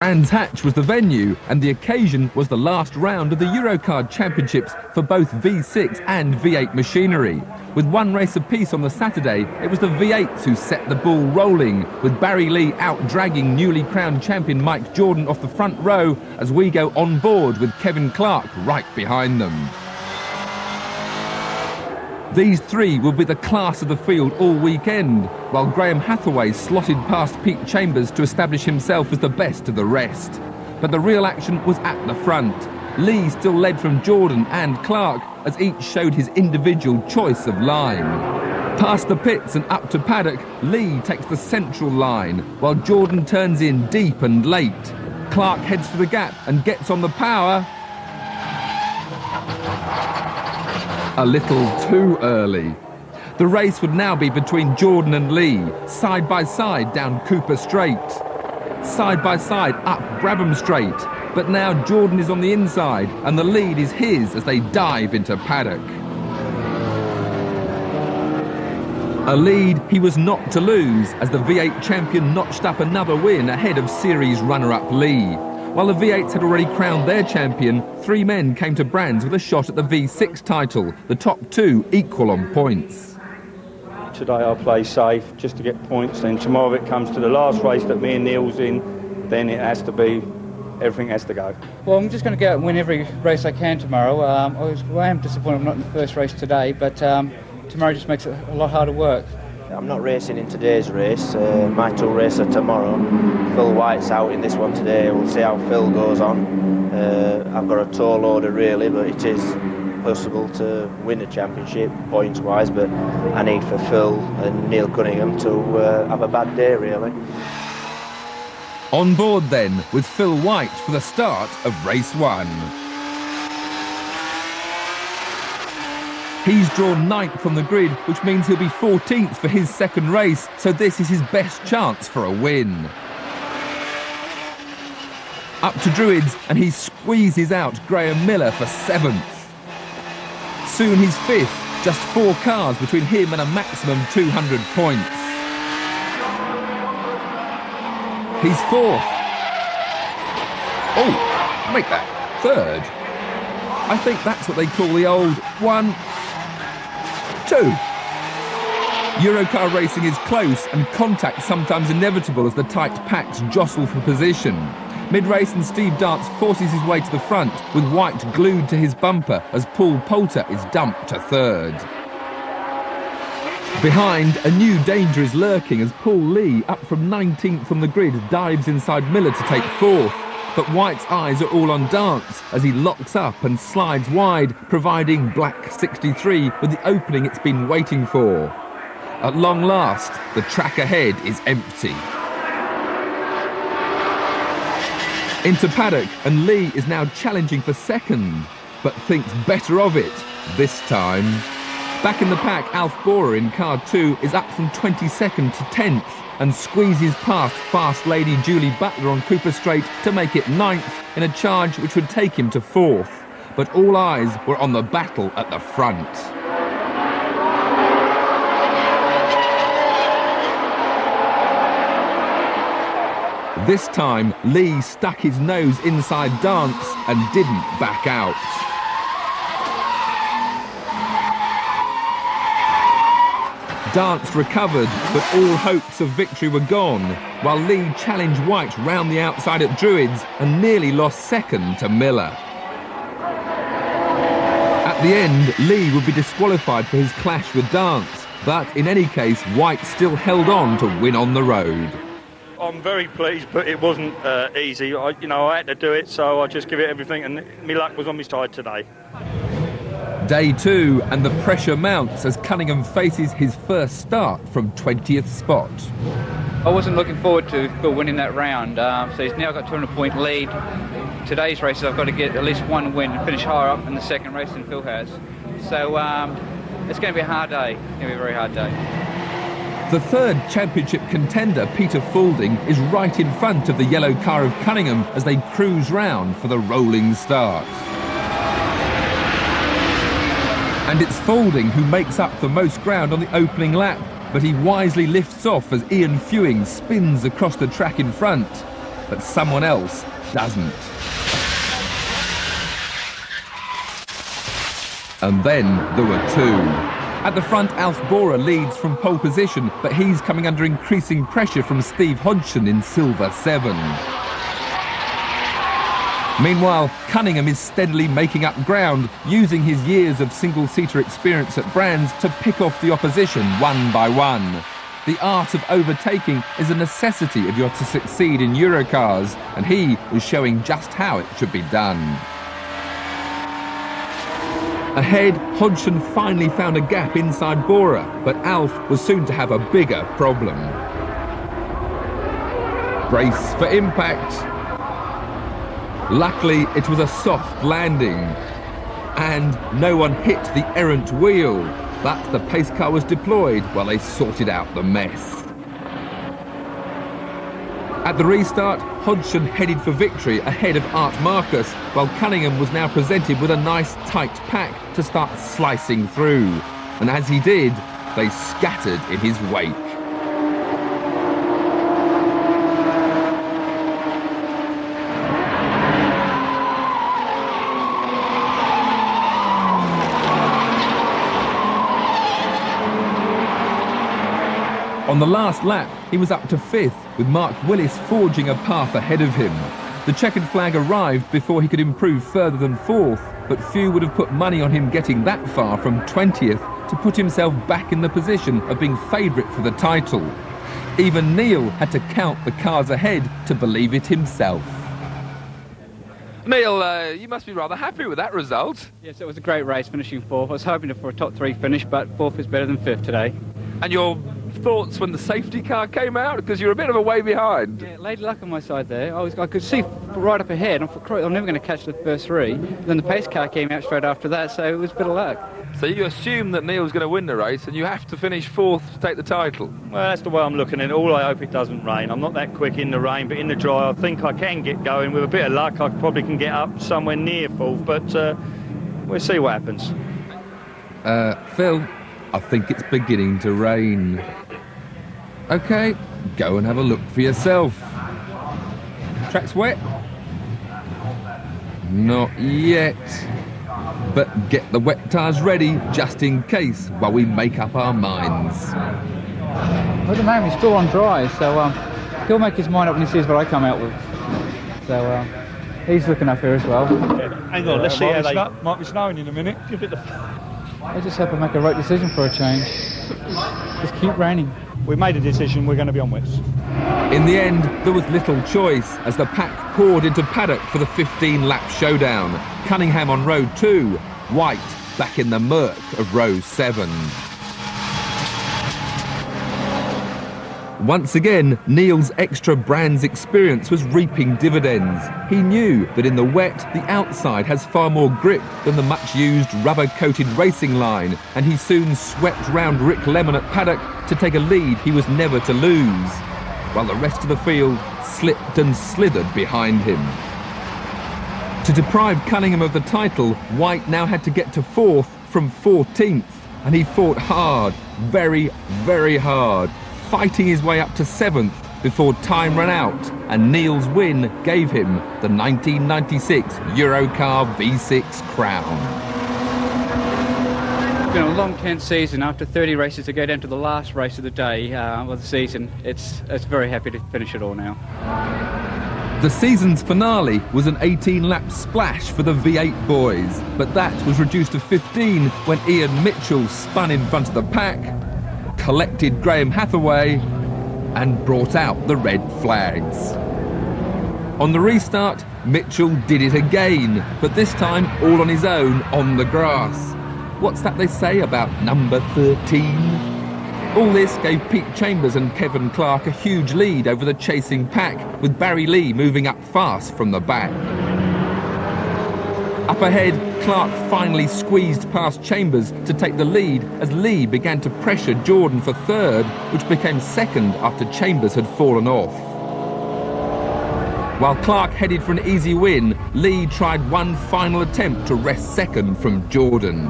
Brands Hatch was the venue, and the occasion was the last round of the Eurocar Championships for both V6 and V8 machinery. With one race apiece on the Saturday, it was the V8s who set the ball rolling, with Barry Lee out-dragging newly crowned champion Mike Jordan off the front row as we go on board with Kevin Clark right behind them. These three will be the class of the field all weekend, while Graham Hathaway slotted past Pete Chambers to establish himself as the best of the rest. But the real action was at the front. Lee still led from Jordan and Clark as each showed his individual choice of line. Past the pits and up to paddock, Lee takes the central line, while Jordan turns in deep and late. Clark heads for the gap and gets on the power. A little too early. The race would now be between Jordan and Lee, side by side down Cooper Straight, side by side up Brabham Straight, but now Jordan is on the inside and the lead is his as they dive into paddock. A lead he was not to lose as the V8 champion notched up another win ahead of series runner-up Lee. While the V8s had already crowned their champion, three men came to Brands with a shot at the V6 title, the top two equal on points. Today I'll play safe just to get points, then tomorrow if it comes to the last race that me and Neil's in, then it has to be, everything has to go. Well, I'm just going to go out and win every race I can tomorrow. I am disappointed I'm not in the first race today, but tomorrow just makes it a lot harder work. I'm not racing in today's race. My two races are tomorrow. Phil White's out in this one today. We'll see how Phil goes on. I've got a toe loader really, but it is possible to win a championship points-wise, but I need for Phil and Neil Cunningham to have a bad day really. On board then with Phil White for the start of race one. He's drawn 9th on the grid, which means he'll be 14th for his second race, so this is his best chance for a win. Up to Druids, and he squeezes out Graham Miller for 7th. Soon he's 5th, just 4 cars between him and a maximum 200 points. He's 4th. Oh, make that 3rd. I think that's what they call the old 1, 2. Eurocar racing is close and contact sometimes inevitable as the tight packs jostle for position. Mid-race and Steve Dance forces his way to the front with White glued to his bumper as Paul Poulter is dumped to 3rd. Behind, a new danger is lurking as Paul Lee, up from 19th on the grid, dives inside Miller to take 4th. But White's eyes are all on Dance as he locks up and slides wide, providing Black 63 with the opening it's been waiting for. At long last, the track ahead is empty. Into paddock, and Lee is now challenging for 2nd, but thinks better of it this time. Back in the pack, Alf Borer in car 2 is up from 22nd to 10th and squeezes past fast lady Julie Butler on Cooper Straight to make it 9th in a charge which would take him to 4th. But all eyes were on the battle at the front. This time, Lee stuck his nose inside Dance and didn't back out. Dance recovered, but all hopes of victory were gone, while Lee challenged White round the outside at Druids and nearly lost 2nd to Miller. At the end, Lee would be disqualified for his clash with Dance, but in any case, White still held on to win on the road. I'm very pleased, but it wasn't easy. I had to do it, so I just give it everything, and my luck was on my side today. Day 2, and the pressure mounts as Cunningham faces his first start from 20th spot. I wasn't looking forward to Phil winning that round, so he's now got 200-point lead. Today's races I've got to get at least one win and finish higher up in the second race than Phil has. So it's going to be a hard day. It's going to be a very hard day. The 3rd championship contender, Peter Faulding, is right in front of the yellow car of Cunningham as they cruise round for the rolling start. And it's Faulding who makes up the most ground on the opening lap, but he wisely lifts off as Ian Fewing spins across the track in front. but someone else doesn't. And then there were two. At the front, Alf Bora leads from pole position, but he's coming under increasing pressure from Steve Hodgson in Silver 7. Meanwhile, Cunningham is steadily making up ground, using his years of single-seater experience at Brands to pick off the opposition one by one. The art of overtaking is a necessity if you're to succeed in Eurocars, and he was showing just how it should be done. Ahead, Hodgson finally found a gap inside Bora, but Alf was soon to have a bigger problem. Brace for impact. Luckily, it was a soft landing, and no one hit the errant wheel, but the pace car was deployed while they sorted out the mess. At the restart, Hodgson headed for victory ahead of Art Marcus, while Cunningham was now presented with a nice tight pack to start slicing through. And as he did, they scattered in his wake. On the last lap, he was up to 5th, with Mark Willis forging a path ahead of him. The checkered flag arrived before he could improve further than 4th, but few would have put money on him getting that far from 20th to put himself back in the position of being favourite for the title. Even Neil had to count the cars ahead to believe it himself. Neil, you must be rather happy with that result. Yes, it was a great race, finishing 4th. I was hoping for a top 3 finish, but 4th is better than 5th today. And your thoughts when the safety car came out? Because you're a bit of a way behind. Yeah, lady luck on my side there. I could see right up ahead. I thought, I'm never going to catch the first 3. Then the pace car came out straight after that, so it was a bit of luck. So you assume that Neil's going to win the race and you have to finish 4th to take the title? Well, that's the way I'm looking at it. All I hope it doesn't rain. I'm not that quick in the rain, but in the dry I think I can get going. With a bit of luck I probably can get up somewhere near 4th, but we'll see what happens. Phil, I think it's beginning to rain. OK, go and have a look for yourself. Track's wet? Not yet. But get the wet tyres ready, just in case, while we make up our minds. Well, at the moment he's still on dry, so he'll make his mind up when he sees what I come out with. So he's looking up here as well. Yeah. Hang on, let's see how they... Might be snowing in a minute. Give it the... I just have to make a right decision for a change. Just keep raining. We made a decision, we're going to be on wets. In the end, there was little choice as the pack poured into paddock for the 15-lap showdown. Cunningham on row 2, White back in the murk of row 7. Once again, Neil's extra Brands experience was reaping dividends. He knew that in the wet, the outside has far more grip than the much-used rubber-coated racing line, and he soon swept round Rick Lemon at paddock to take a lead he was never to lose, while the rest of the field slipped and slithered behind him. To deprive Cunningham of the title, White now had to get to 4th from 14th, and he fought hard, very, very hard, fighting his way up to 7th before time ran out, and Neil's win gave him the 1996 Eurocar V6 crown. It's been a long, tense season. After 30 races to go down to the last race of the day of the season, it's very happy to finish it all now. The season's finale was an 18-lap splash for the V8 boys, but that was reduced to 15 when Ian Mitchell spun in front of the pack, collected Graham Hathaway and brought out the red flags. On the restart, Mitchell did it again, but this time all on his own on the grass. What's that they say about number 13? All this gave Pete Chambers and Kevin Clark a huge lead over the chasing pack, with Barry Lee moving up fast from the back. Up ahead, Clark finally squeezed past Chambers to take the lead as Lee began to pressure Jordan for 3rd, which became 2nd after Chambers had fallen off. While Clark headed for an easy win, Lee tried one final attempt to wrest 2nd from Jordan.